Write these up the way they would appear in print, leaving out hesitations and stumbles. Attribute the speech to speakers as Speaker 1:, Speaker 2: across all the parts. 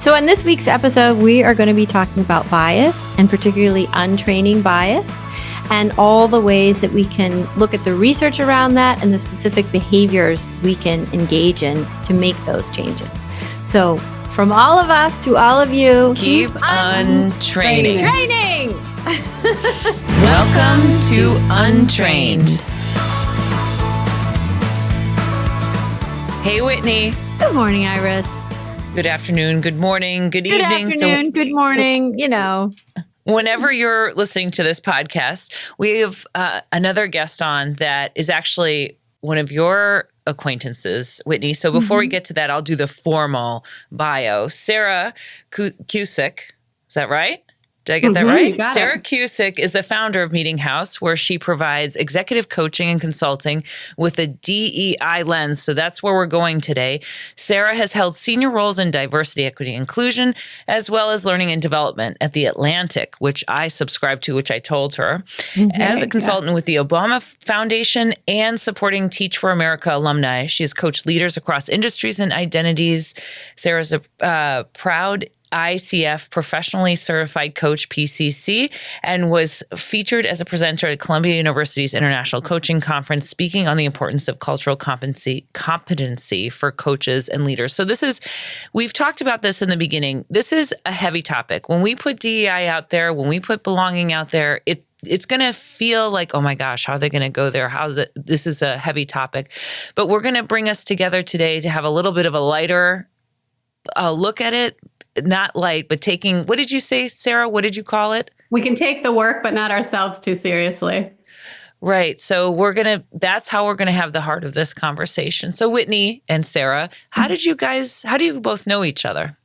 Speaker 1: So in this week's episode, we are going to be talking about bias and particularly untraining bias and all the ways that we can look at the research around that and the specific behaviors we can engage in to make those changes. So from all of us to all of you,
Speaker 2: keep untraining.
Speaker 1: Training.
Speaker 2: Welcome to Untrained. Hey, Whitney.
Speaker 1: Good morning, Iris.
Speaker 2: Good afternoon, good morning, good evening.
Speaker 1: Good afternoon, good morning,
Speaker 2: Whenever you're listening to this podcast, we have another guest on that is actually one of your acquaintances, Whitney. So before we get to that, I'll do the formal bio. Sarah Cusick, is that right? Did I get that right? Sarah Cusick is the founder of Meeting House, where she provides executive coaching and consulting with a DEI lens. So that's where we're going today. Sarah has held senior roles in diversity, equity, inclusion, as well as learning and development at The Atlantic, which I subscribe to, which I told her, as a consultant with the Obama Foundation and supporting Teach for America alumni. She has coached leaders across industries and identities. Sarah's a proud ICF professionally certified coach, PCC, and was featured as a presenter at Columbia University's International Coaching Conference, speaking on the importance of cultural competency for coaches and leaders. So we've talked about this in the beginning. This is a heavy topic. When we put DEI out there, when we put belonging out there, it's going to feel like, oh my gosh, how are they going to go there? This is a heavy topic. But we're going to bring us together today to have a little bit of a lighter look at it. Not light, but taking, what did you say, Sarah? What did you call it?
Speaker 3: We can take the work, but not ourselves too seriously.
Speaker 2: Right. So that's how we're going to have the heart of this conversation. So Whitney and Sarah, how do you both know each other?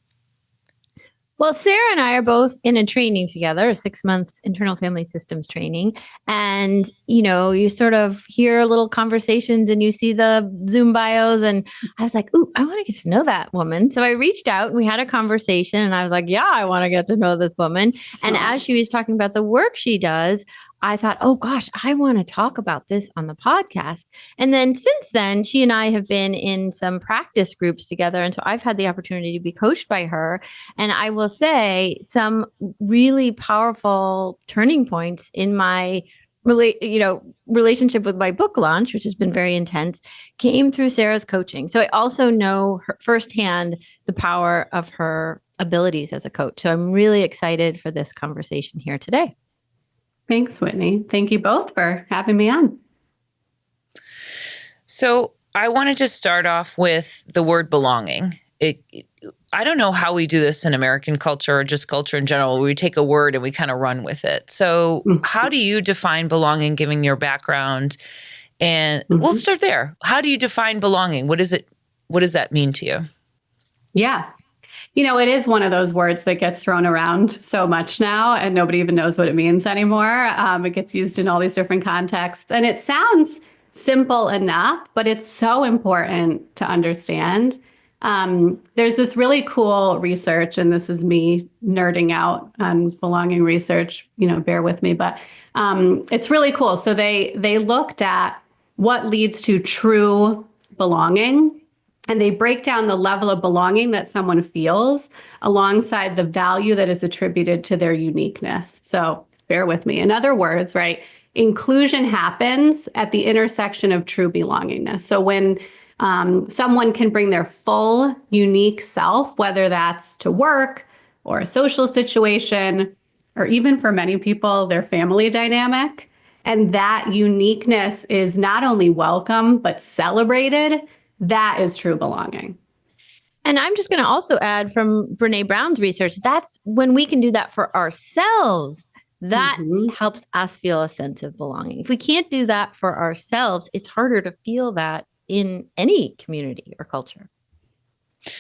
Speaker 1: Well, Sarah and I are both in a training together, a 6-month internal family systems training. And, you sort of hear little conversations and you see the Zoom bios. And I was like, ooh, I want to get to know that woman. So I reached out and we had a conversation and I was like, yeah, I want to get to know this woman. And as she was talking about the work she does, I thought, oh gosh, I want to talk about this on the podcast. And then since then, she and I have been in some practice groups together. And so I've had the opportunity to be coached by her. And I will say some really powerful turning points in my relationship with my book launch, which has been very intense, came through Sarah's coaching. So I also know her firsthand the power of her abilities as a coach. So I'm really excited for this conversation here today.
Speaker 3: Thanks, Whitney. Thank you both for having me on.
Speaker 2: So I want to just start off with the word belonging. I don't know how we do this in American culture or just culture in general. We take a word and we kind of run with it. So how do you define belonging given your background? And we'll start there. How do you define belonging? What does that mean to you?
Speaker 3: Yeah. It is one of those words that gets thrown around so much now and nobody even knows what it means anymore. It gets used in all these different contexts and it sounds simple enough, but it's so important to understand. There's this really cool research, and this is me nerding out on belonging research, bear with me, but it's really cool. So they looked at what leads to true belonging. And they break down the level of belonging that someone feels alongside the value that is attributed to their uniqueness. So bear with me. In other words, right, inclusion happens at the intersection of true belongingness. So when someone can bring their full unique self, whether that's to work or a social situation, or even for many people, their family dynamic, and that uniqueness is not only welcome, but celebrated, that is true belonging.
Speaker 1: And I'm just going to also add from Brene Brown's research, that's when we can do that for ourselves. That helps us feel a sense of belonging. If we can't do that for ourselves, it's harder to feel that in any community or culture.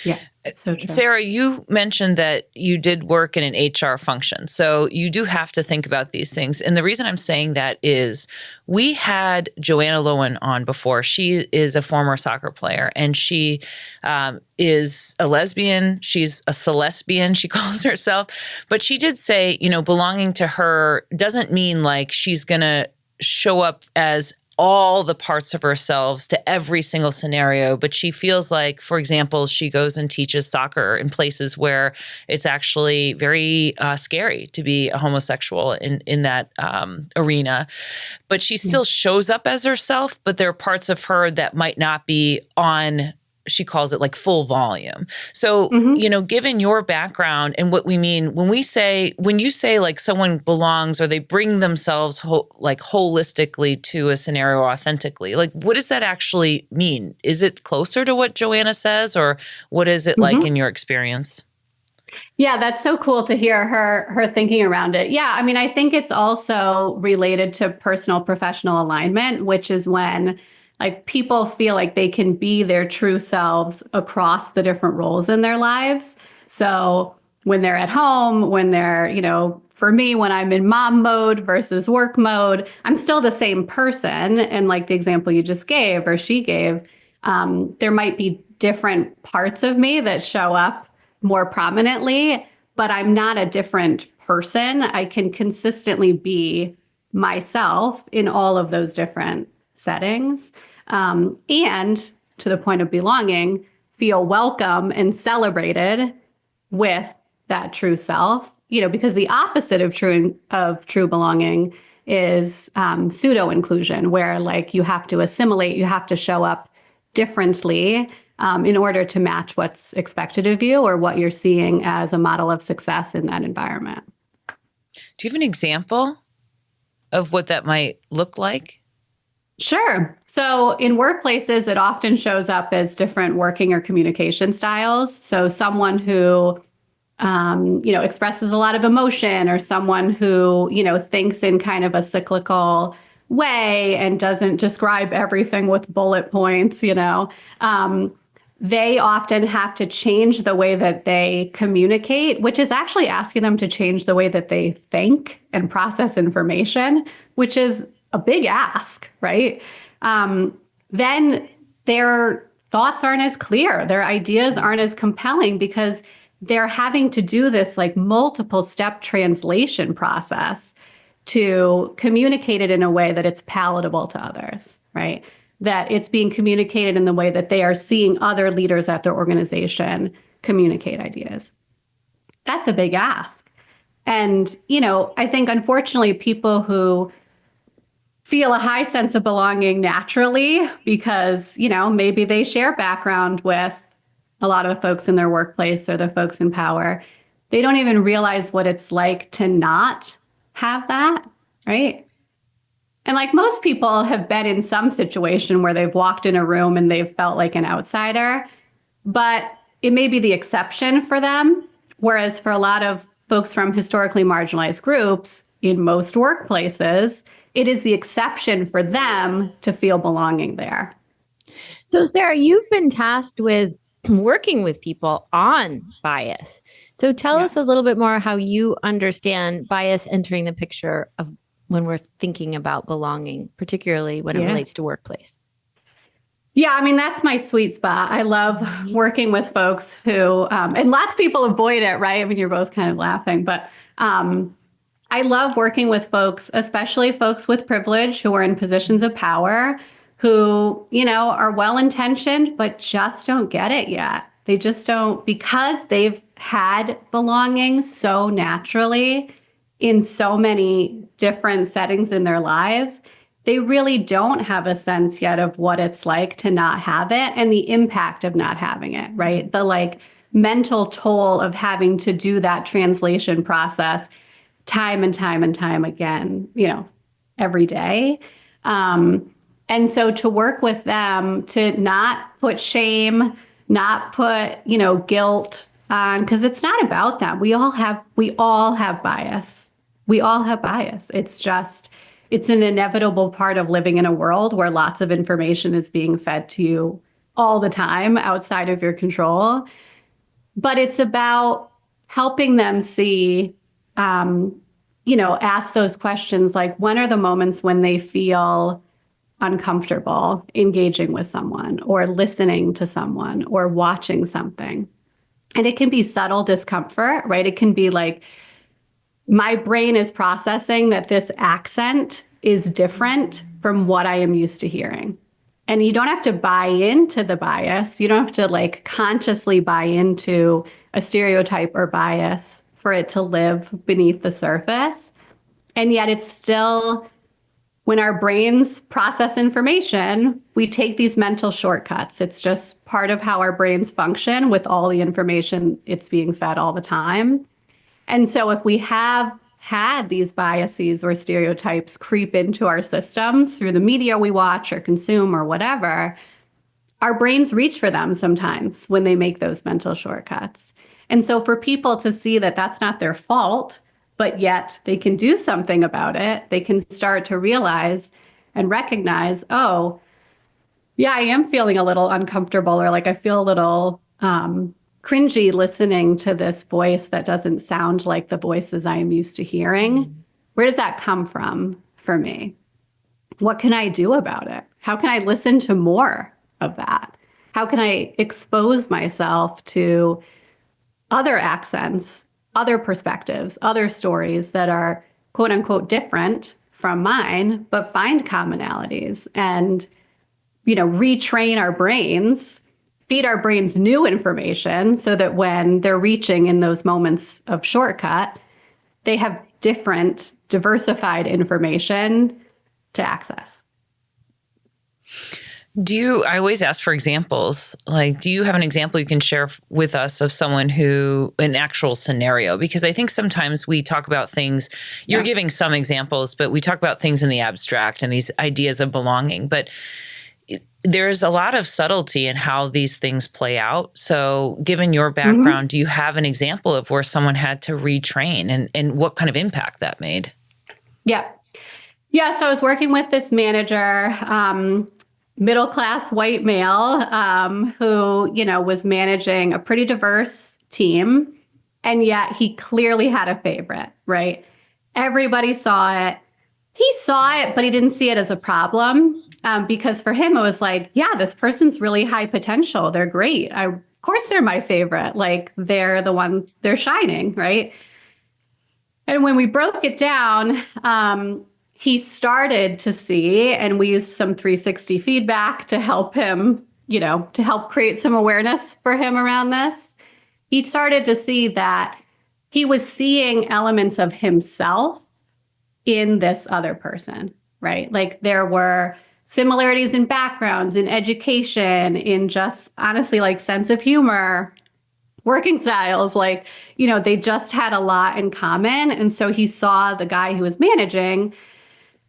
Speaker 3: Yeah, it's so true.
Speaker 2: Sarah, you mentioned that you did work in an HR function. So you do have to think about these things. And the reason I'm saying that is we had Joanna Lowen on before. She is a former soccer player and she is a lesbian. She's a celesbian, she calls herself. But she did say, belonging to her doesn't mean like she's going to show up as all the parts of ourselves to every single scenario, but she feels like, for example, she goes and teaches soccer in places where it's actually very scary to be a homosexual in that arena. But she still shows up as herself, but there are parts of her that might not be on, she calls it like full volume. So, given your background and what we mean when you say like someone belongs or they bring themselves holistically to a scenario authentically, like what does that actually mean? Is it closer to what Joanna says, or what is it like in your experience?
Speaker 3: Yeah, that's so cool to hear her thinking around it. Yeah, I mean, I think it's also related to personal professional alignment, which is when like people feel like they can be their true selves across the different roles in their lives. So when they're at home, when they're, for me, when I'm in mom mode versus work mode, I'm still the same person. And like the example you just gave or she gave, there might be different parts of me that show up more prominently, but I'm not a different person. I can consistently be myself in all of those different settings. And to the point of belonging, feel welcome and celebrated with that true self, because the opposite of true belonging is pseudo-inclusion, where like you have to assimilate, you have to show up differently in order to match what's expected of you or what you're seeing as a model of success in that environment.
Speaker 2: Do you have an example of what that might look like?
Speaker 3: Sure. So in workplaces, it often shows up as different working or communication styles. So someone who, expresses a lot of emotion, or someone who, thinks in kind of a cyclical way and doesn't describe everything with bullet points, they often have to change the way that they communicate, which is actually asking them to change the way that they think and process information, which is a big ask, right? Then their thoughts aren't as clear. Their ideas aren't as compelling because they're having to do this like multiple step translation process to communicate it in a way that it's palatable to others, right? That it's being communicated in the way that they are seeing other leaders at their organization communicate ideas. That's a big ask. And, I think unfortunately people who feel a high sense of belonging naturally because, maybe they share background with a lot of the folks in their workplace or the folks in power, they don't even realize what it's like to not have that, right? And like most people have been in some situation where they've walked in a room and they've felt like an outsider, but it may be the exception for them. Whereas for a lot of folks from historically marginalized groups in most workplaces, it is the exception for them to feel belonging there.
Speaker 1: So, Sarah, you've been tasked with working with people on bias. So tell us a little bit more how you understand bias entering the picture of when we're thinking about belonging, particularly when it relates to workplace.
Speaker 3: Yeah, I mean, that's my sweet spot. I love working with folks who, and lots of people avoid it, right? I mean, you're both kind of laughing, but I love working with folks, especially folks with privilege who are in positions of power, who, are well-intentioned, but just don't get it yet. They just don't, because they've had belonging so naturally in so many different settings in their lives. They really don't have a sense yet of what it's like to not have it and the impact of not having it, right? The like mental toll of having to do that translation process time and time and time again, every day. And so to work with them to not put shame, not put, guilt on, because it's not about that. We all have bias. We all have bias. It's an inevitable part of living in a world where lots of information is being fed to you all the time outside of your control. But it's about helping them see, ask those questions like, when are the moments when they feel uncomfortable engaging with someone or listening to someone or watching something? And it can be subtle discomfort, right? It can be like, my brain is processing that this accent is different from what I am used to hearing. And you don't have to buy into the bias. You don't have to like consciously buy into a stereotype or bias for it to live beneath the surface. And yet it's still, when our brains process information, we take these mental shortcuts. It's just part of how our brains function with all the information it's being fed all the time. And so if we have had these biases or stereotypes creep into our systems through the media we watch or consume or whatever, our brains reach for them sometimes when they make those mental shortcuts. And so for people to see that that's not their fault, but yet they can do something about it, they can start to realize and recognize, oh, yeah, I am feeling a little uncomfortable, or like I feel a little cringy listening to this voice that doesn't sound like the voices I am used to hearing. Where does that come from for me? What can I do about it? How can I listen to more of that? How can I expose myself to other accents, other perspectives, other stories that are quote unquote different from mine, but find commonalities and, retrain our brains, feed our brains new information so that when they're reaching in those moments of shortcut, they have different, diversified information to access.
Speaker 2: I always ask for examples. Like, do you have an example you can share with us of someone an actual scenario? Because I think sometimes we talk about things, you're giving some examples, but we talk about things in the abstract and these ideas of belonging. But there's a lot of subtlety in how these things play out. So given your background, do you have an example of where someone had to retrain and what kind of impact that made?
Speaker 3: Yeah. So I was working with this manager, middle-class white male, who, was managing a pretty diverse team. And yet he clearly had a favorite, right? Everybody saw it. He saw it, but he didn't see it as a problem. Because for him, it was like, yeah, this person's really high potential. They're great. Of course, they're my favorite. Like, they're the one, they're shining, right? And when we broke it down, he started to see, and we used some 360 feedback to help him, to help create some awareness for him around this. He started to see that he was seeing elements of himself in this other person, right? Like, there were similarities in backgrounds, in education, in just honestly like sense of humor, working styles, like, they just had a lot in common. And so he saw the guy who was managing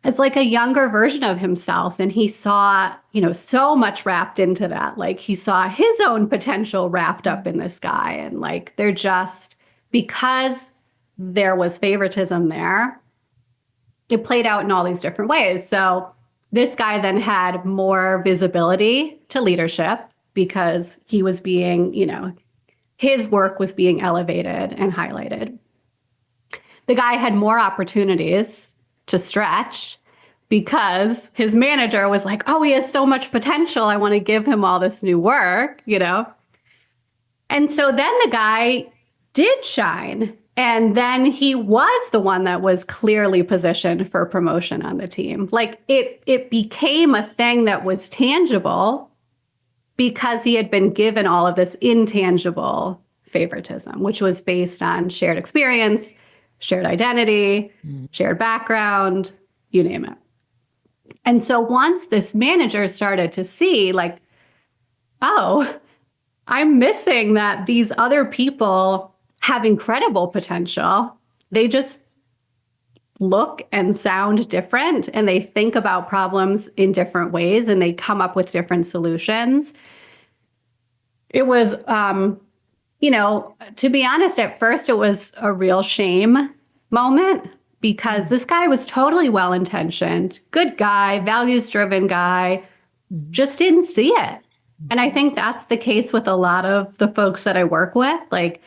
Speaker 3: as like a younger version of himself. And he saw, so much wrapped into that. Like, he saw his own potential wrapped up in this guy. And like, they're just, because there was favoritism there, it played out in all these different ways. So this guy then had more visibility to leadership because he was being, his work was being elevated and highlighted. The guy had more opportunities to stretch because his manager was like, oh, he has so much potential. I want to give him all this new work, And so then the guy did shine. And then he was the one that was clearly positioned for promotion on the team. Like, it became a thing that was tangible because he had been given all of this intangible favoritism, which was based on shared experience, shared identity, shared background, you name it. And so once this manager started to see, like, oh, I'm missing that these other people have incredible potential. They just look and sound different, and they think about problems in different ways, and they come up with different solutions. It was, to be honest, at first it was a real shame moment because this guy was totally well-intentioned, good guy, values-driven guy, just didn't see it. And I think that's the case with a lot of the folks that I work with. Like,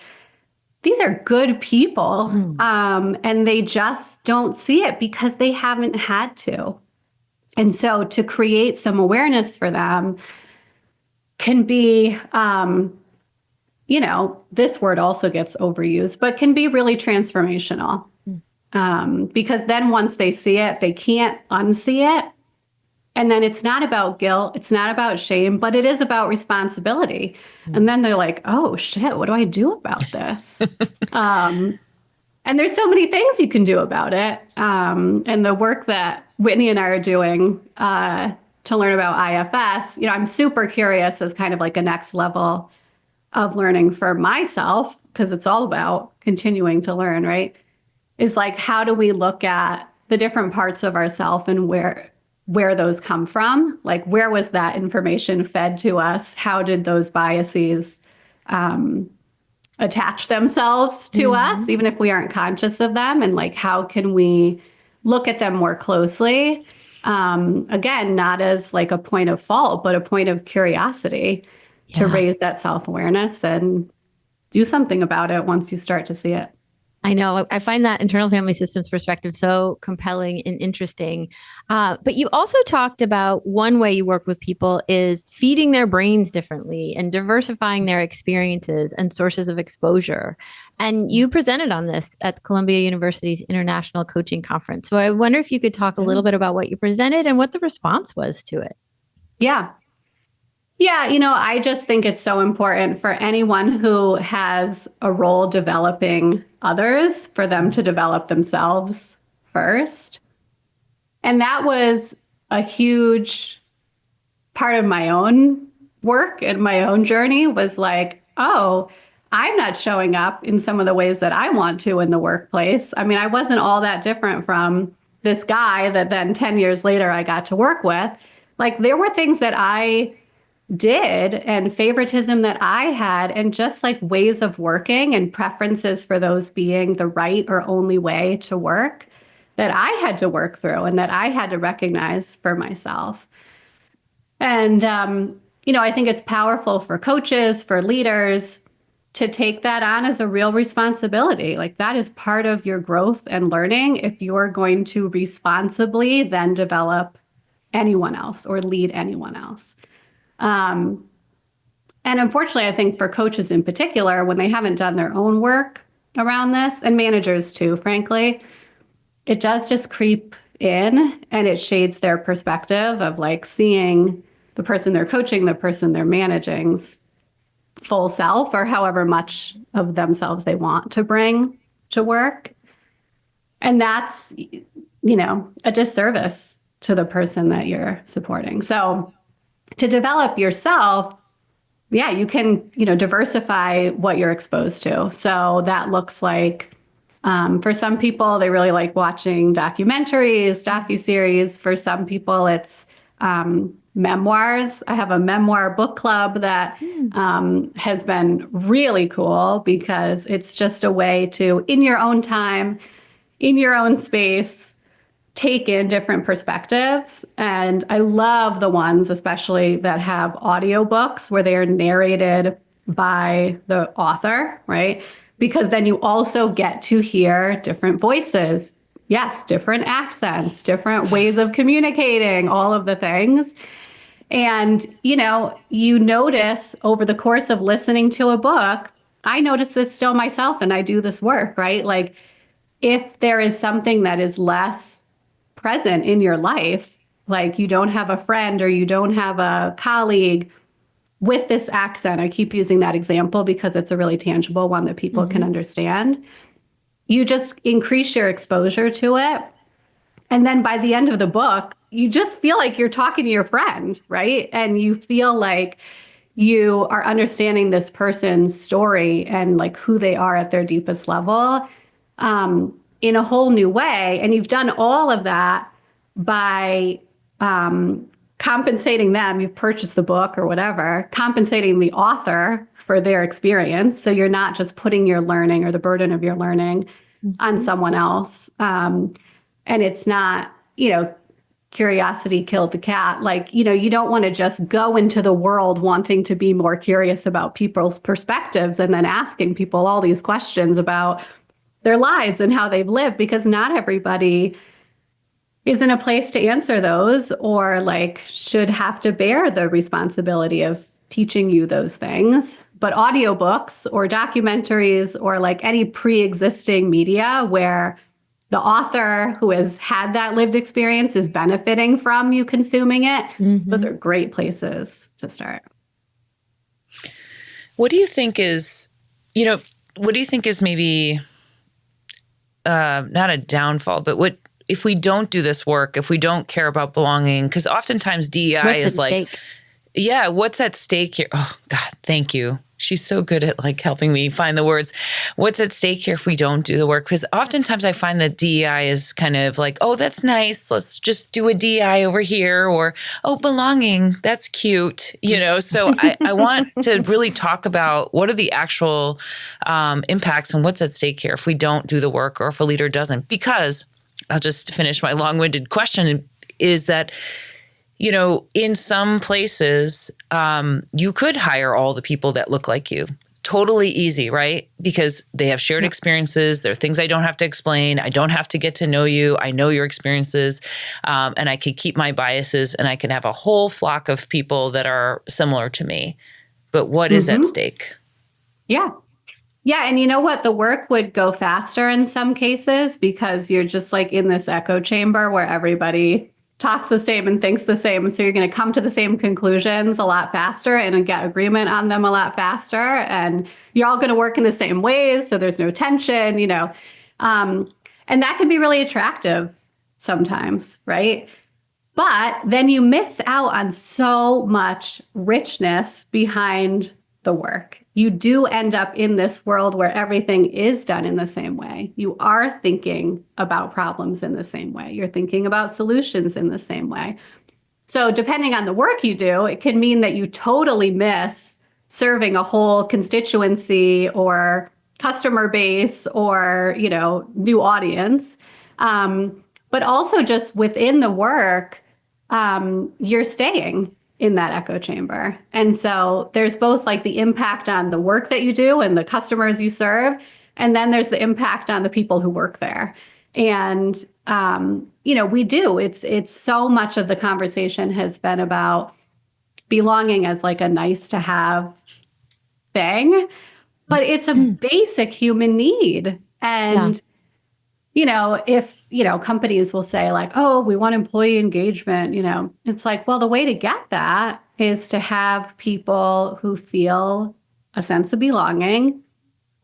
Speaker 3: these are good people, and they just don't see it because they haven't had to. And so to create some awareness for them can be, this word also gets overused, but can be really transformational. Because then once they see it, they can't unsee it. And then it's not about guilt, it's not about shame, but it is about responsibility. And then they're like, oh shit, what do I do about this? And there's so many things you can do about it. And the work that Whitney and I are doing to learn about IFS, I'm super curious as kind of like a next level of learning for myself, because it's all about continuing to learn, right? Is like, how do we look at the different parts of ourself and where those come from? Like, where was that information fed to us? How did those biases attach themselves to us, even if we aren't conscious of them? And like, how can we look at them more closely? Again, not as like a point of fault, but a point of curiosity to raise that self-awareness and do something about it once you start to see it.
Speaker 1: I know. I find that internal family systems perspective so compelling and interesting. But you also talked about one way you work with people is feeding their brains differently and diversifying their experiences and sources of exposure. And you presented on this at Columbia University's International Coaching Conference. So I wonder if you could talk a little bit about what you presented and what the response was to it.
Speaker 3: Yeah. Yeah, I just think it's so important for anyone who has a role developing others, for them to develop themselves first. And that was a huge part of my own work and my own journey, was like, oh, I'm not showing up in some of the ways that I want to in the workplace. I mean, I wasn't all that different from this guy that then 10 years later I got to work with. Like, there were things that I did and favoritism that I had, and just like ways of working and preferences for those being the right or only way to work, that I had to work through and that I had to recognize for myself. And, I think it's powerful for coaches, for leaders, to take that on as a real responsibility. Like, that is part of your growth and learning if you're going to responsibly then develop anyone else or lead anyone else. And unfortunately, I think for coaches in particular, when they haven't done their own work around this, and managers too, frankly, it does just creep in and it shades their perspective of like seeing the person they're coaching, the person they're managing's full self, or however much of themselves they want to bring to work. And that's, a disservice to the person that you're supporting. So to develop yourself, you can, diversify what you're exposed to. So that looks like, for some people, they really like watching documentaries, docuseries. For some people, it's memoirs. I have a memoir book club that has been really cool, because it's just a way to, in your own time, in your own space, take in different perspectives. And I love the ones, especially that have audiobooks where they are narrated by the author, right? Because then you also get to hear different voices. Yes, different accents, different ways of communicating, all of the things. And, you notice over the course of listening to a book, I notice this still myself, and I do this work, right? Like, if there is something that is less present in your life, like you don't have a friend or you don't have a colleague with this accent. I keep using that example because it's a really tangible one that people can understand. You just increase your exposure to it. And then by the end of the book, you just feel like you're talking to your friend, right? And you feel like you are understanding this person's story and like who they are at their deepest level. In a whole new way. And you've done all of that by compensating them. You've purchased the book or whatever, compensating the author for their experience. So you're not just putting your learning or the burden of your learning on someone else. And it's not, curiosity killed the cat. Like, you don't want to just go into the world wanting to be more curious about people's perspectives and then asking people all these questions about their lives and how they've lived, because not everybody is in a place to answer those, or like should have to bear the responsibility of teaching you those things. But audiobooks or documentaries or like any pre-existing media where the author who has had that lived experience is benefiting from you consuming it. Those are great places to start.
Speaker 2: What do you think is, maybe not a downfall, but what if we don't do this work, if we don't care about belonging? Because oftentimes DEI is like, yeah, what's at stake here? Oh, God, thank you. She's so good at like helping me find the words. What's at stake here if we don't do the work? Because oftentimes I find that DEI is kind of like, oh, that's nice. Let's just do a DEI over here. Or, oh, belonging. That's cute. So I want to really talk about what are the actual impacts and what's at stake here if we don't do the work or if a leader doesn't. Because I'll just finish my long-winded question is that, in some places, you could hire all the people that look like you. Totally easy, right? Because they have shared experiences. There are things I don't have to explain. I don't have to get to know you. I know your experiences. And I can keep my biases and I can have a whole flock of people that are similar to me. But what is at stake?
Speaker 3: Yeah. Yeah. And you know what? The work would go faster in some cases because you're just like in this echo chamber where everybody talks the same and thinks the same. So you're going to come to the same conclusions a lot faster and get agreement on them a lot faster. And you're all going to work in the same ways. So there's no tension, and that can be really attractive sometimes, right? But then you miss out on so much richness behind the work. You do end up in this world where everything is done in the same way. You are thinking about problems in the same way. You're thinking about solutions in the same way. So depending on the work you do, it can mean that you totally miss serving a whole constituency or customer base or, new audience. But also just within the work, you're staying in that echo chamber. And so there's both like the impact on the work that you do and the customers you serve, and then there's the impact on the people who work there. And, it's so much of the conversation has been about belonging as like a nice to have thing, but it's a basic human need. And if, companies will say like, oh, we want employee engagement, it's like, well, the way to get that is to have people who feel a sense of belonging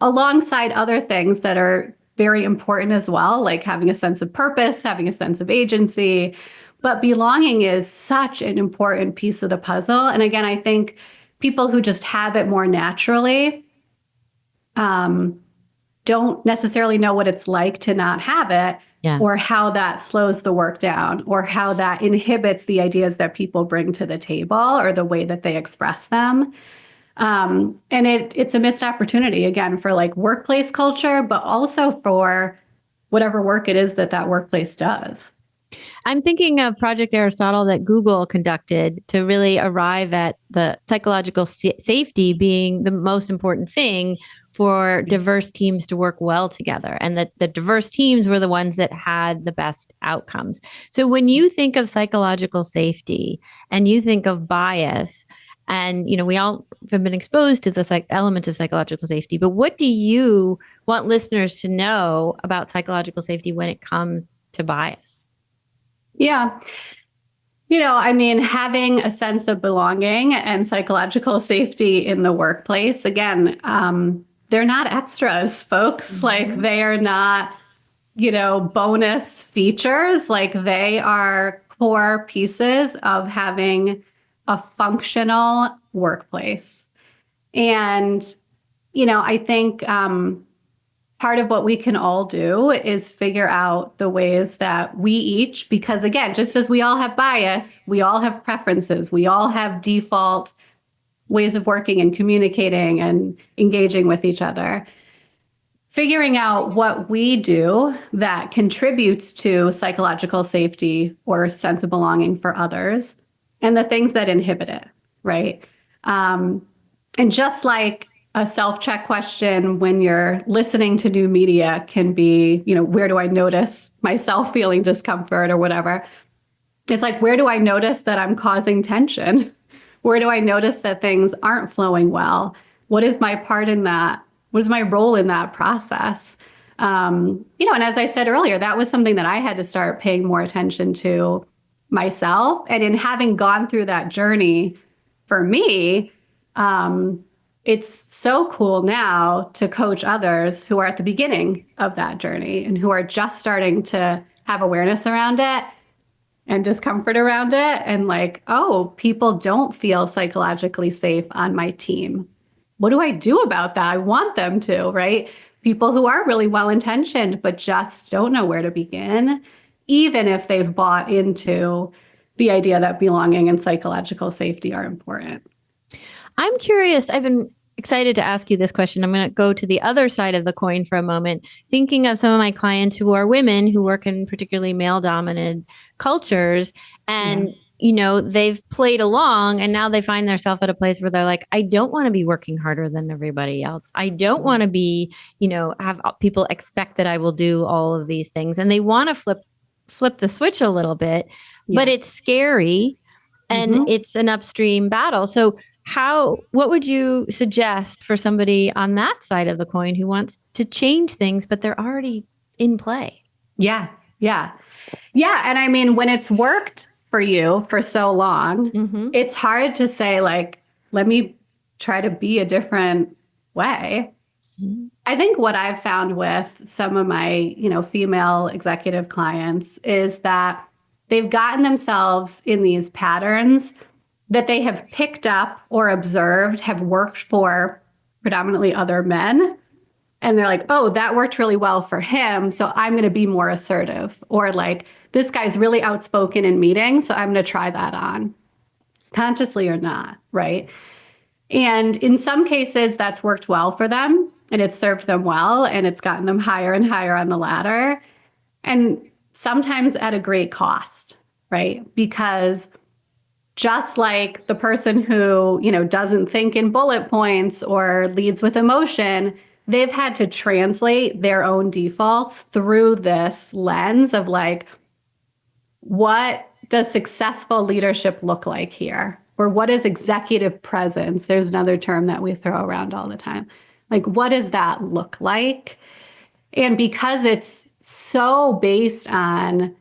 Speaker 3: alongside other things that are very important as well, like having a sense of purpose, having a sense of agency. But belonging is such an important piece of the puzzle. And again, I think people who just have it more naturally, don't necessarily know what it's like to not have it, or how that slows the work down, or how that inhibits the ideas that people bring to the table or the way that they express them. And it's a missed opportunity, again, for like workplace culture, but also for whatever work it is that workplace does.
Speaker 1: I'm thinking of Project Aristotle that Google conducted to really arrive at the psychological safety being the most important thing for diverse teams to work well together, and that the diverse teams were the ones that had the best outcomes. So when you think of psychological safety and you think of bias, and we all have been exposed to the elements of psychological safety, but what do you want listeners to know about psychological safety when it comes to bias?
Speaker 3: Yeah. Having a sense of belonging and psychological safety in the workplace, again, they're not extras, folks. Like they are not, bonus features. Like they are core pieces of having a functional workplace. And, I think part of what we can all do is figure out the ways that we each, because again, just as we all have bias, we all have preferences, we all have default ways of working and communicating and engaging with each other. Figuring out what we do that contributes to psychological safety or sense of belonging for others, and the things that inhibit it, right? And just like a self-check question when you're listening to new media can be, where do I notice myself feeling discomfort or whatever? It's like, where do I notice that I'm causing tension? Where do I notice that things aren't flowing well? What is my part in that? What is my role in that process? And as I said earlier, that was something that I had to start paying more attention to myself. And in having gone through that journey for me, it's so cool now to coach others who are at the beginning of that journey and who are just starting to have awareness around it and discomfort around it. And like, oh, people don't feel psychologically safe on my team. What do I do about that? I want them to, right? People who are really well-intentioned, but just don't know where to begin, even if they've bought into the idea that belonging and psychological safety are important.
Speaker 1: I'm curious. I've been excited to ask you this question. I'm going to go to the other side of the coin for a moment, thinking of some of my clients who are women who work in particularly male-dominated cultures. And, they've played along and now they find themselves at a place where they're like, I don't want to be working harder than everybody else. I don't want to be, have people expect that I will do all of these things. And they want to flip the switch a little bit, but it's scary and it's an upstream battle. So what would you suggest for somebody on that side of the coin who wants to change things, but they're already in play?
Speaker 3: Yeah. And I mean, when it's worked for you for so long, it's hard to say like, let me try to be a different way. I think what I've found with some of my, female executive clients is that they've gotten themselves in these patterns that they have picked up or observed have worked for predominantly other men. And they're like, oh, that worked really well for him, so I'm going to be more assertive. Or like, this guy's really outspoken in meetings, so I'm going to try that on, consciously or not, right? And in some cases, that's worked well for them, and it's served them well, and it's gotten them higher and higher on the ladder. And sometimes at a great cost, right? Because just like the person who, doesn't think in bullet points or leads with emotion, they've had to translate their own defaults through this lens of like, what does successful leadership look like here? Or what is executive presence? There's another term that we throw around all the time. Like, what does that look like? And because it's so based on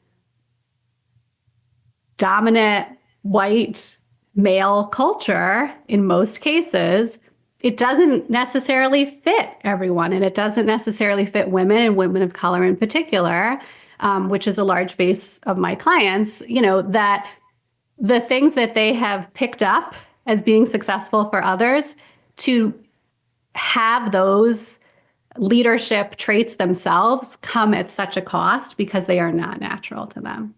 Speaker 3: dominant white male culture in most cases, it doesn't necessarily fit everyone. And it doesn't necessarily fit women and women of color in particular, which is a large base of my clients, that the things that they have picked up as being successful for others, to have those leadership traits themselves come at such a cost because they are not natural to them.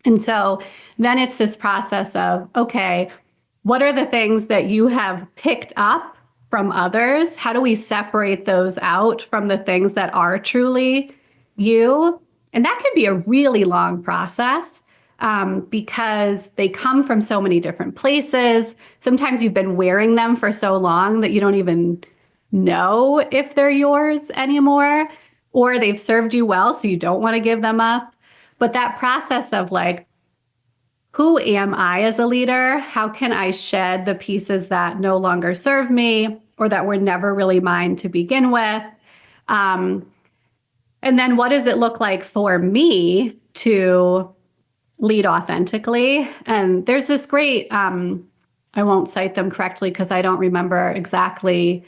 Speaker 3: And so then it's this process of, okay, what are the things that you have picked up from others? How do we separate those out from the things that are truly you? And that can be a really long process because they come from so many different places. Sometimes you've been wearing them for so long that you don't even know if they're yours anymore, or they've served you well, so you don't want to give them up. But that process of like, who am I as a leader? How can I shed the pieces that no longer serve me or that were never really mine to begin with? And then what does it look like for me to lead authentically? And there's this great, I won't cite them correctly because I don't remember exactly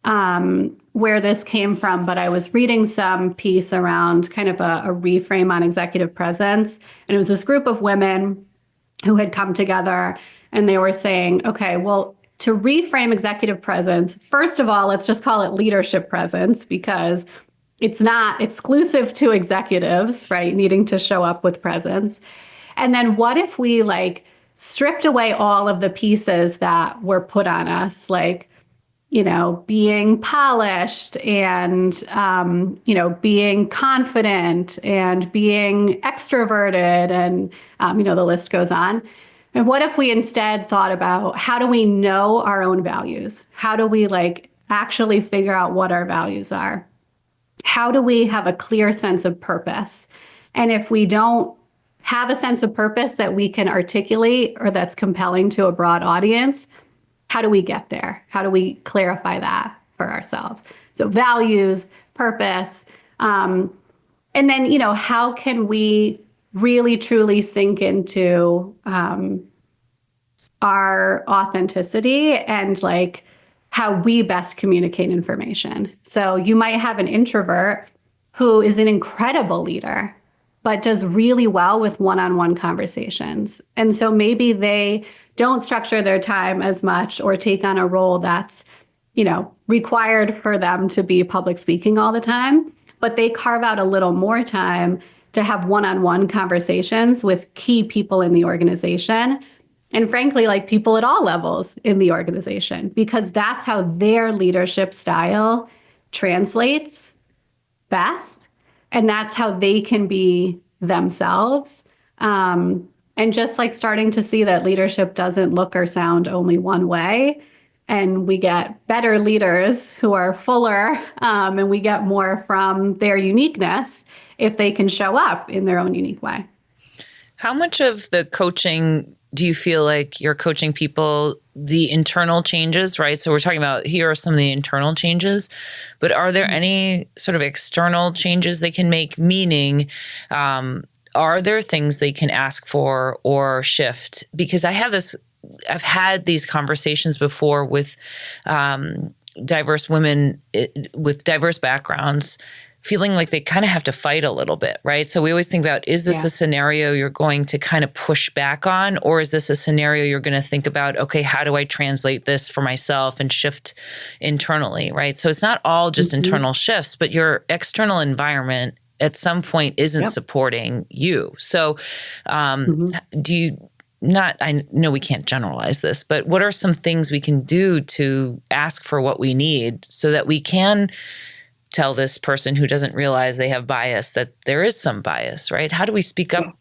Speaker 3: where this came from, but I was reading some piece around kind of a reframe on executive presence. And it was this group of women who had come together and they were saying, okay, well, to reframe executive presence, first of all, let's just call it leadership presence because it's not exclusive to executives, right? Needing to show up with presence. And then what if we like stripped away all of the pieces that were put on us, like, being polished and, being confident and being extroverted and, the list goes on. And what if we instead thought about how do we know our own values? How do we actually figure out what our values are? How do we have a clear sense of purpose? And if we don't have a sense of purpose that we can articulate or that's compelling to a broad audience, how do we get there? How do we clarify that for ourselves? So values, purpose, And then, how can we really truly sink into our authenticity and like how we best communicate information? So you might have an introvert who is an incredible leader, but does really well with one-on-one conversations. And so maybe they don't structure their time as much or take on a role that's, required for them to be public speaking all the time, but they carve out a little more time to have one-on-one conversations with key people in the organization. And frankly, like people at all levels in the organization, because that's how their leadership style translates best. And that's how they can be themselves. And just like starting to see that leadership doesn't look or sound only one way. And we get better leaders who are fuller, and we get more from their uniqueness if they can show up in their own unique way.
Speaker 2: How much of the coaching do you feel like you're coaching people, the internal changes, right? So we're talking about here are some of the internal changes, but are there any sort of external changes they can make? Meaning, are there things they can ask for or shift? Because I've had these conversations before with diverse women with diverse backgrounds, feeling like they kind of have to fight a little bit, right? So we always think about, is this a scenario you're going to kind of push back on? Or is this a scenario you're going to think about, okay, how do I translate this for myself and shift internally, right? So it's not all just internal shifts, but your external environment at some point isn't supporting you. So do you... I know we can't generalize this, but what are some things we can do to ask for what we need so that we can tell this person who doesn't realize they have bias that there is some bias, right? How do we speak up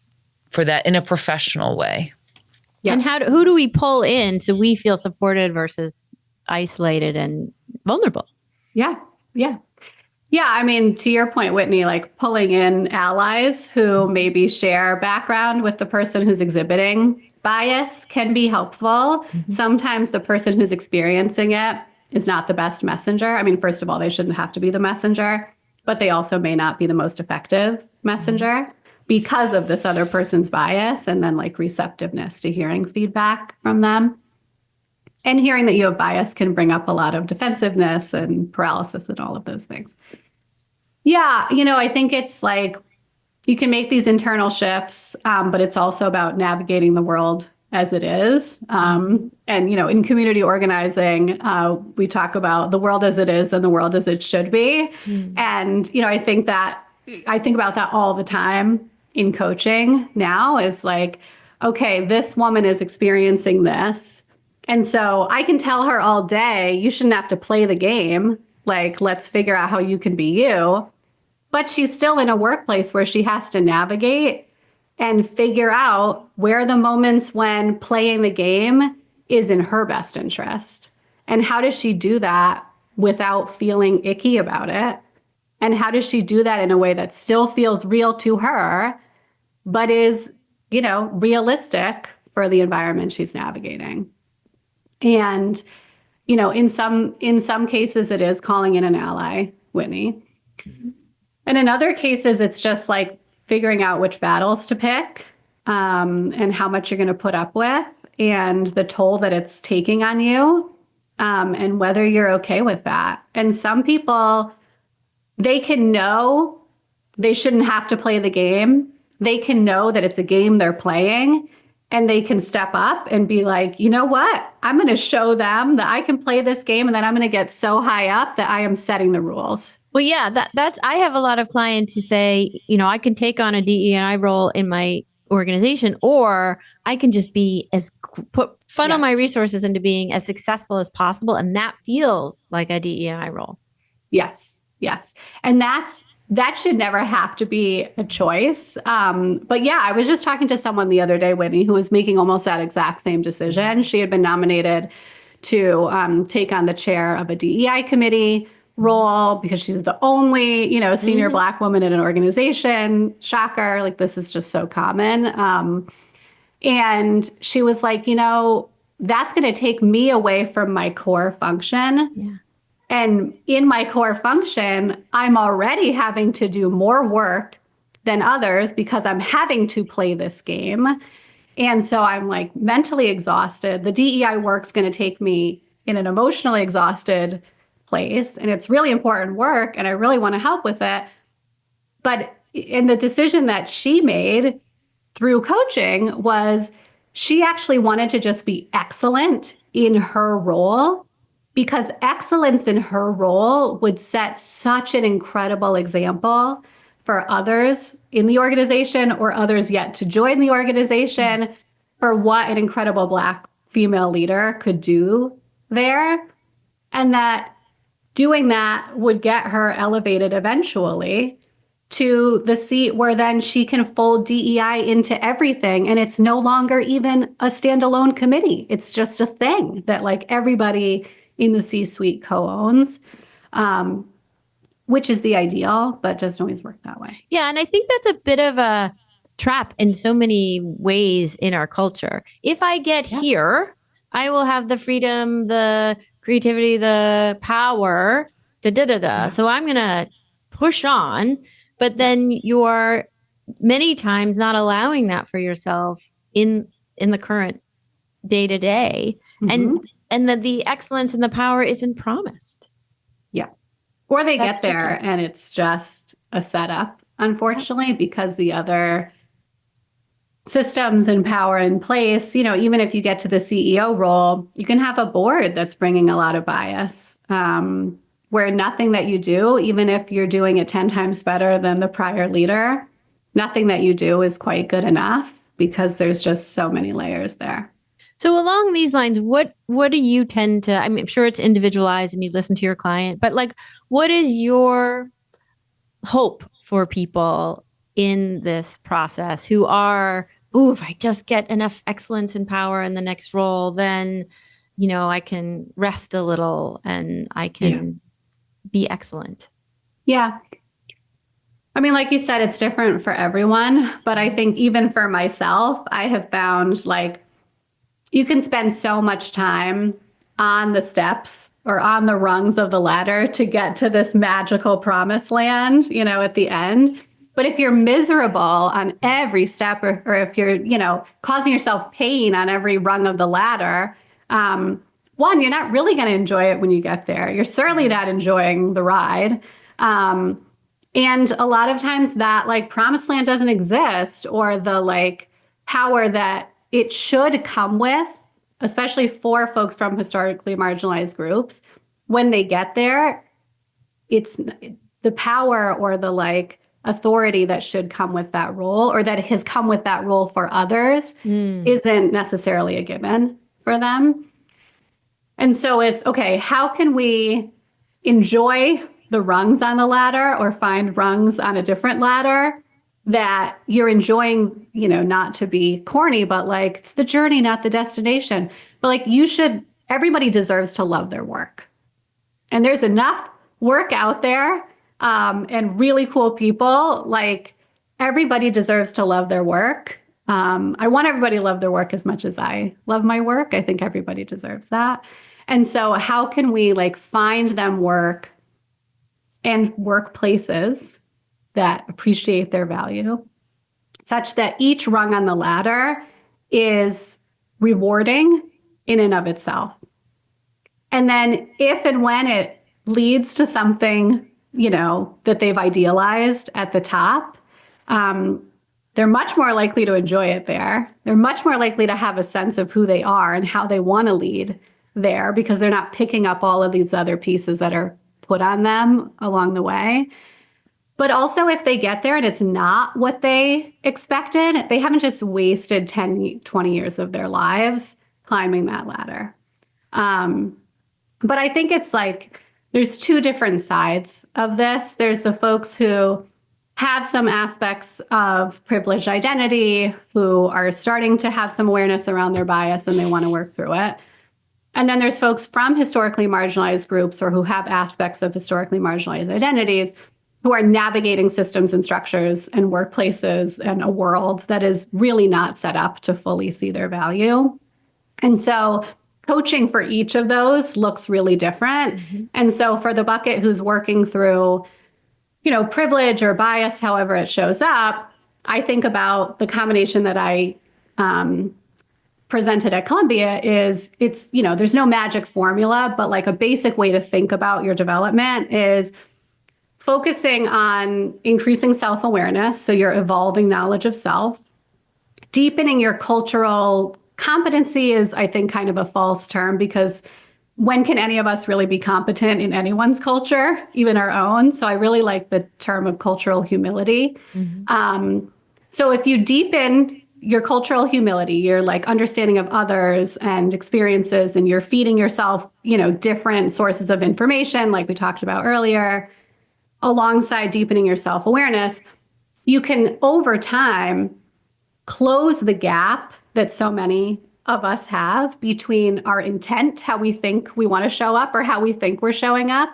Speaker 2: for that in a professional way?
Speaker 1: Yeah. And who do we pull in so we feel supported versus isolated and vulnerable?
Speaker 3: Yeah. I mean, to your point, Whitney, like pulling in allies who maybe share background with the person who's exhibiting bias can be helpful. Sometimes the person who's experiencing it is not the best messenger. I mean, first of all, they shouldn't have to be the messenger, but they also may not be the most effective messenger because of this other person's bias and then like receptiveness to hearing feedback from them. And hearing that you have bias can bring up a lot of defensiveness and paralysis and all of those things. Yeah, I think it's like you can make these internal shifts, but it's also about navigating the world as it is. And, in community organizing, we talk about the world as it is and the world as it should be. And, I think about that all the time in coaching now is like, okay, this woman is experiencing this. And so I can tell her all day, you shouldn't have to play the game. Like, let's figure out how you can be you. But she's still in a workplace where she has to navigate and figure out where the moments when playing the game is in her best interest. And how does she do that without feeling icky about it? And how does she do that in a way that still feels real to her, but is, realistic for the environment she's navigating? And, in some cases, it is calling in an ally, Whitney. And in other cases, it's just like figuring out which battles to pick and how much you're going to put up with and the toll that it's taking on you and whether you're okay with that. And some people, they can know they shouldn't have to play the game. They can know that it's a game they're playing. And they can step up and be like, you know what? I'm going to show them that I can play this game and then I'm going to get so high up that I am setting the rules.
Speaker 1: Well, yeah, that's I have a lot of clients who say, I can take on a DE&I role in my organization, or I can just be funnel my resources into being as successful as possible. And that feels like a DE&I role.
Speaker 3: Yes. And that should never have to be a choice. But yeah, I was just talking to someone the other day, Whitney, who was making almost that exact same decision. She had been nominated to take on the chair of a DEI committee role because she's the only, senior Black woman in an organization. Shocker. Like, this is just so common. And she was like, that's going to take me away from my core function.
Speaker 1: Yeah.
Speaker 3: And in my core function, I'm already having to do more work than others because I'm having to play this game. And so I'm like mentally exhausted. The DEI work's going to take me in an emotionally exhausted place. And it's really important work. And I really want to help with it. But in the decision that she made through coaching was she actually wanted to just be excellent in her role, because excellence in her role would set such an incredible example for others in the organization or others yet to join the organization for what an incredible Black female leader could do there. And that doing that would get her elevated eventually to the seat where then she can fold DEI into everything. And it's no longer even a standalone committee. It's just a thing that like everybody in the C-suite co-owns, which is the ideal, but doesn't always work that way.
Speaker 1: Yeah. And I think that's a bit of a trap in so many ways in our culture. If I get here, I will have the freedom, the creativity, the power, So I'm going to push on. But then you are many times not allowing that for yourself in the current day to day. And that the excellence and the power isn't promised.
Speaker 3: Yeah. Or they get there and it's just a setup, unfortunately, because the other systems and power in place, you know, even if you get to the CEO role, you can have a board that's bringing a lot of bias, where nothing that you do, even if you're doing it 10 times better than the prior leader, nothing that you do is quite good enough because there's just so many layers there.
Speaker 1: So along these lines, what do you tend to, I'm sure it's individualized and you listen to your client, but like, what is your hope for people in this process who are, if I just get enough excellence and power in the next role, then, you know, I can rest a little and I can be excellent.
Speaker 3: Yeah. I mean, like you said, it's different for everyone, but I think even for myself, I have found like you can spend so much time on the steps or on the rungs of the ladder to get to this magical promised land, you know, at the end. But if you're miserable on every step or if you're, you know, causing yourself pain on every rung of the ladder, one, you're not really going to enjoy it when you get there. You're certainly not enjoying the ride. And a lot of times that like promised land doesn't exist, or the like power that it should come with, especially for folks from historically marginalized groups. When they get there, it's the power or the like authority that should come with that role, or that has come with that role for others, isn't necessarily a given for them. And so it's, okay, how can we enjoy the rungs on the ladder or find rungs on a different ladder that you're enjoying, you know, not to be corny, but like it's the journey, not the destination. But like everybody deserves to love their work. And there's enough work out there and really cool people. Like everybody deserves to love their work. I want everybody to love their work as much as I love my work. I think everybody deserves that. And so how can we like find them work and workplaces that appreciate their value such that each rung on the ladder is rewarding in and of itself. And then if and when it leads to something, you know, that they've idealized at the top, they're much more likely to enjoy it there. They're much more likely to have a sense of who they are and how they want to lead there, because they're not picking up all of these other pieces that are put on them along the way. But also if they get there and it's not what they expected, they haven't just wasted 10, 20 years of their lives climbing that ladder. But I think it's like, there's two different sides of this. There's the folks who have some aspects of privileged identity, who are starting to have some awareness around their bias and they want to work through it. And then there's folks from historically marginalized groups or who have aspects of historically marginalized identities who are navigating systems and structures and workplaces and a world that is really not set up to fully see their value. And so coaching for each of those looks really different. And so for the bucket who's working through, privilege or bias, however it shows up, I think about the combination that I presented at Columbia is there's no magic formula, but like a basic way to think about your development is focusing on increasing self-awareness. So you're evolving knowledge of self, deepening your cultural competency is, I think, kind of a false term, because when can any of us really be competent in anyone's culture, even our own? So I really like the term of cultural humility. So if you deepen your cultural humility, your like understanding of others and experiences, and you're feeding yourself, different sources of information, like we talked about earlier, alongside deepening your self-awareness, you can over time close the gap that so many of us have between our intent, how we think we want to show up or how we think we're showing up,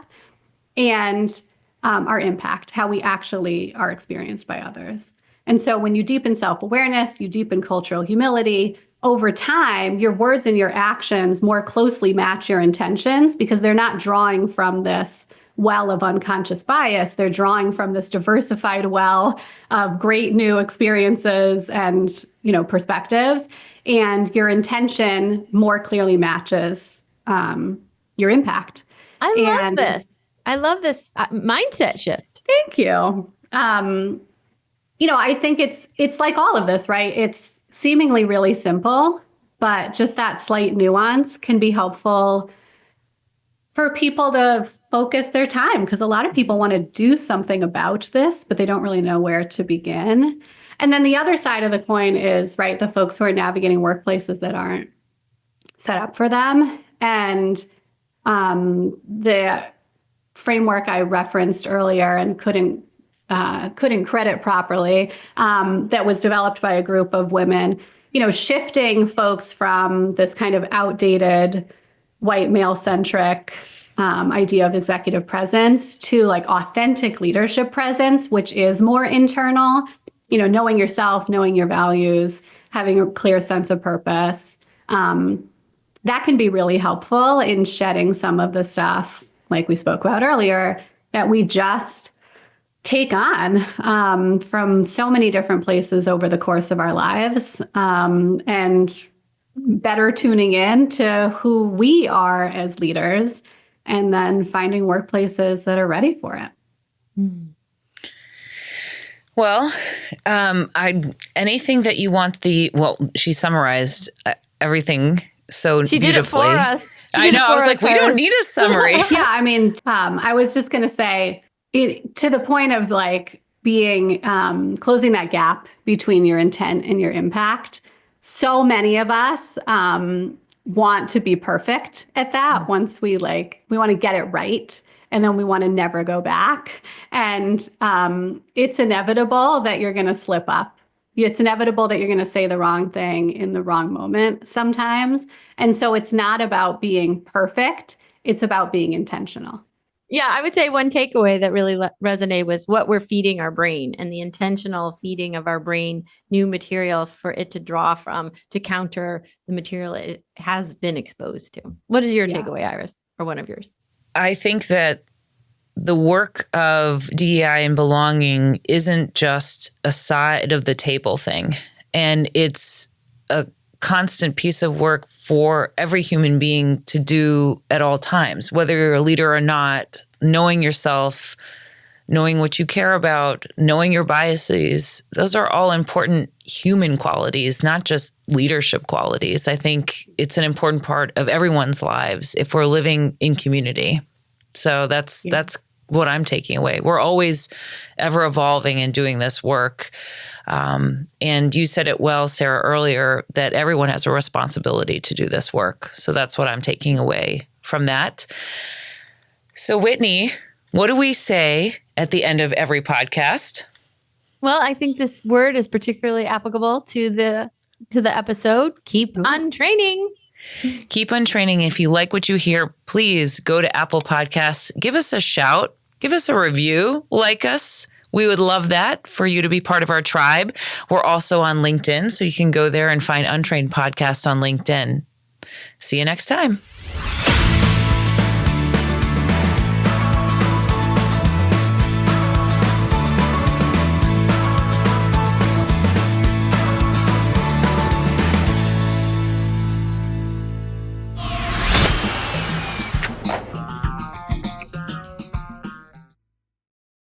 Speaker 3: and our impact, how we actually are experienced by others. And so when you deepen self-awareness, you deepen cultural humility, over time, your words and your actions more closely match your intentions, because they're not drawing from this well of unconscious bias. They're drawing from this diversified well of great new experiences and, perspectives. And your intention more clearly matches your impact.
Speaker 1: I love this. I love this mindset shift.
Speaker 3: Thank you. I think it's like all of this, right? It's seemingly really simple, but just that slight nuance can be helpful for people to focus their time, because a lot of people want to do something about this, but they don't really know where to begin. And then the other side of the coin is, right, the folks who are navigating workplaces that aren't set up for them. And the framework I referenced earlier and couldn't credit properly, that was developed by a group of women, shifting folks from this kind of outdated white male-centric idea of executive presence to like authentic leadership presence, which is more internal, knowing yourself, knowing your values, having a clear sense of purpose. That can be really helpful in shedding some of the stuff, like we spoke about earlier, that we just take on from so many different places over the course of our lives, and better tuning in to who we are as leaders, and then finding workplaces that are ready for it.
Speaker 2: Well, anything that you want she summarized everything so
Speaker 1: she
Speaker 2: beautifully.
Speaker 1: Did it for us.
Speaker 2: I know. I was like, we don't need a summary.
Speaker 3: Yeah. I mean, I was just going to say, to the point of like being, closing that gap between your intent and your impact. So many of us want to be perfect at that. Once we want to get it right, and then we want to never go back. And it's inevitable that you're going to slip up. It's inevitable that you're going to say the wrong thing in the wrong moment sometimes. And so it's not about being perfect. It's about being intentional.
Speaker 1: Yeah, I would say one takeaway that really resonated was what we're feeding our brain, and the intentional feeding of our brain new material for it to draw from to counter the material it has been exposed to. What is your takeaway, Iris, or one of yours?
Speaker 2: I think that the work of DEI and belonging isn't just a side of the table thing. And it's a constant piece of work for every human being to do at all times, whether you're a leader or not. Knowing yourself, knowing what you care about, knowing your biases, those are all important human qualities, not just leadership qualities. I think it's an important part of everyone's lives if we're living in community. So that's what I'm taking away. We're always ever evolving and doing this work. And you said it well, Sarah, earlier, that everyone has a responsibility to do this work. So that's what I'm taking away from that. So Whitney, what do we say at the end of every podcast?
Speaker 1: Well, I think this word is particularly applicable to the episode. Keep untraining.
Speaker 2: Keep untraining. If you like what you hear, please go to Apple Podcasts. Give us a shout. Give us a review. Like us. We would love that for you to be part of our tribe. We're also on LinkedIn, so you can go there and find Untrained Podcast on LinkedIn. See you next time.